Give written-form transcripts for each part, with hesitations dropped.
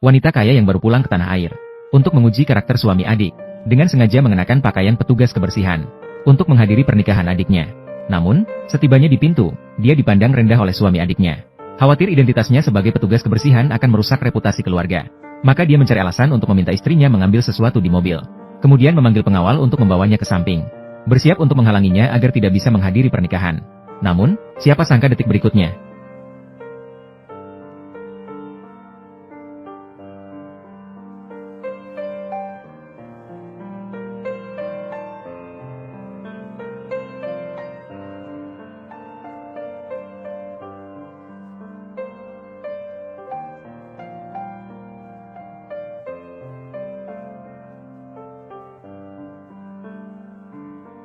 wanita kaya yang baru pulang ke tanah air, untuk menguji karakter suami adik, dengan sengaja mengenakan pakaian petugas kebersihan, untuk menghadiri pernikahan adiknya. Namun, setibanya di pintu, dia dipandang rendah oleh suami adiknya. Khawatir identitasnya sebagai petugas kebersihan akan merusak reputasi keluarga. Maka dia mencari alasan untuk meminta istrinya mengambil sesuatu di mobil. Kemudian memanggil pengawal untuk membawanya ke samping. Bersiap untuk menghalanginya agar tidak bisa menghadiri pernikahan. Namun, siapa sangka detik berikutnya.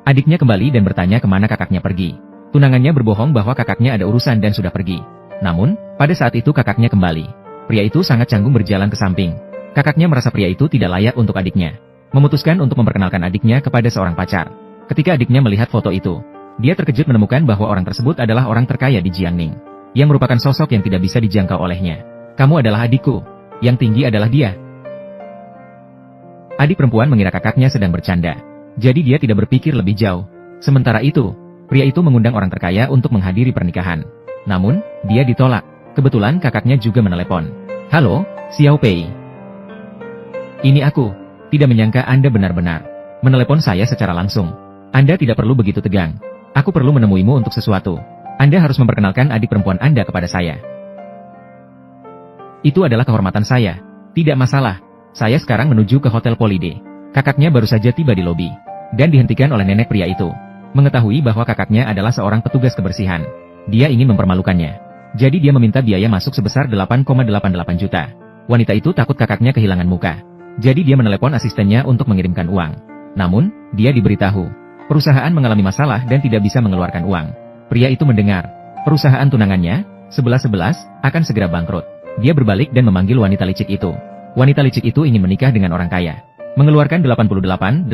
Adiknya kembali dan bertanya kemana kakaknya pergi. Tunangannya berbohong bahwa kakaknya ada urusan dan sudah pergi. Namun, pada saat itu kakaknya kembali. Pria itu sangat canggung berjalan ke samping. Kakaknya merasa pria itu tidak layak untuk adiknya. Memutuskan untuk memperkenalkan adiknya kepada seorang pacar. Ketika adiknya melihat foto itu, dia terkejut menemukan bahwa orang tersebut adalah orang terkaya di Jiangning, yang merupakan sosok yang tidak bisa dijangkau olehnya. Kamu adalah adikku. Yang tinggi adalah dia. Adik perempuan mengira kakaknya sedang bercanda. Jadi dia tidak berpikir lebih jauh. Sementara itu, pria itu mengundang orang terkaya untuk menghadiri pernikahan. Namun, dia ditolak. Kebetulan kakaknya juga menelepon. Halo, Xiao Pei. Ini aku. Tidak menyangka Anda benar-benar menelepon saya secara langsung. Anda tidak perlu begitu tegang. Aku perlu menemuimu untuk sesuatu. Anda harus memperkenalkan adik perempuan Anda kepada saya. Itu adalah kehormatan saya. Tidak masalah. Saya sekarang menuju ke Hotel Polide. Kakaknya baru saja tiba di lobi, dan dihentikan oleh nenek pria itu. Mengetahui bahwa kakaknya adalah seorang petugas kebersihan, dia ingin mempermalukannya. Jadi dia meminta biaya masuk sebesar 8,88 juta. Wanita itu takut kakaknya kehilangan muka. Jadi dia menelepon asistennya untuk mengirimkan uang. Namun, dia diberitahu, perusahaan mengalami masalah dan tidak bisa mengeluarkan uang. Pria itu mendengar, perusahaan tunangannya, 1111, akan segera bangkrut. Dia berbalik dan memanggil wanita licik itu. Wanita licik itu ingin menikah dengan orang kaya. Mengeluarkan 88.880.000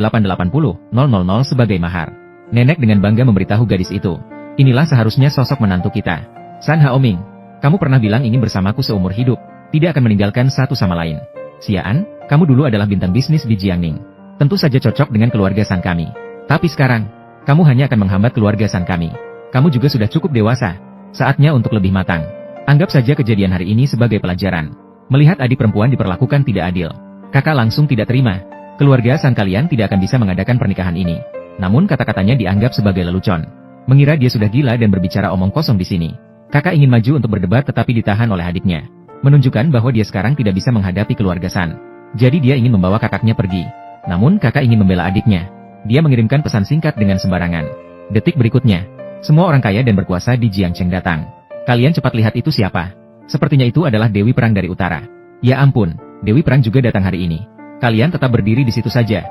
sebagai mahar. Nenek dengan bangga memberitahu gadis itu. Inilah seharusnya sosok menantu kita. San Haoming, kamu pernah bilang ingin bersamaku seumur hidup, tidak akan meninggalkan satu sama lain. Xian, kamu dulu adalah bintang bisnis di Jiangning. Tentu saja cocok dengan keluarga San kami. Tapi sekarang, kamu hanya akan menghambat keluarga San kami. Kamu juga sudah cukup dewasa. Saatnya untuk lebih matang. Anggap saja kejadian hari ini sebagai pelajaran. Melihat adik perempuan diperlakukan tidak adil, kakak langsung tidak terima. Keluarga San kalian tidak akan bisa mengadakan pernikahan ini. Namun kata-katanya dianggap sebagai lelucon. Mengira dia sudah gila dan berbicara omong kosong di sini. Kakak ingin maju untuk berdebat tetapi ditahan oleh adiknya. Menunjukkan bahwa dia sekarang tidak bisa menghadapi keluarga San. Jadi dia ingin membawa kakaknya pergi. Namun kakak ingin membela adiknya. Dia mengirimkan pesan singkat dengan sembarangan. Detik berikutnya, semua orang kaya dan berkuasa di Jiangcheng datang. Kalian cepat lihat itu siapa? Sepertinya itu adalah Dewi Perang dari Utara. Ya ampun, Dewi Perang juga datang hari ini. Kalian tetap berdiri di situ saja.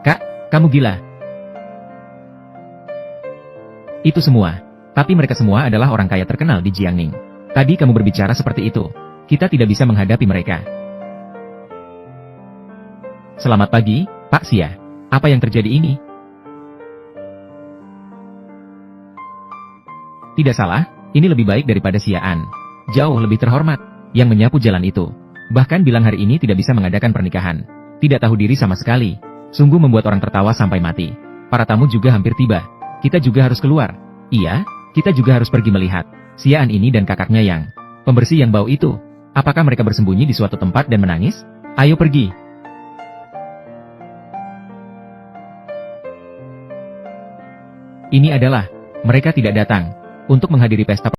Kak, kamu gila. Itu semua. Tapi mereka semua adalah orang kaya terkenal di Jiangning. Tadi kamu berbicara seperti itu. Kita tidak bisa menghadapi mereka. Selamat pagi, Pak Xia. Apa yang terjadi ini? Tidak salah, ini lebih baik daripada Xian. Jauh lebih terhormat, yang menyapu jalan itu. Bahkan bilang hari ini tidak bisa mengadakan pernikahan. Tidak tahu diri sama sekali. Sungguh membuat orang tertawa sampai mati. Para tamu juga hampir tiba. Kita juga harus keluar. Iya, kita juga harus pergi melihat Xian ini dan kakaknya yang pembersih yang bau itu. Apakah mereka bersembunyi di suatu tempat dan menangis? Ayo pergi. Ini adalah, mereka tidak datang untuk menghadiri pesta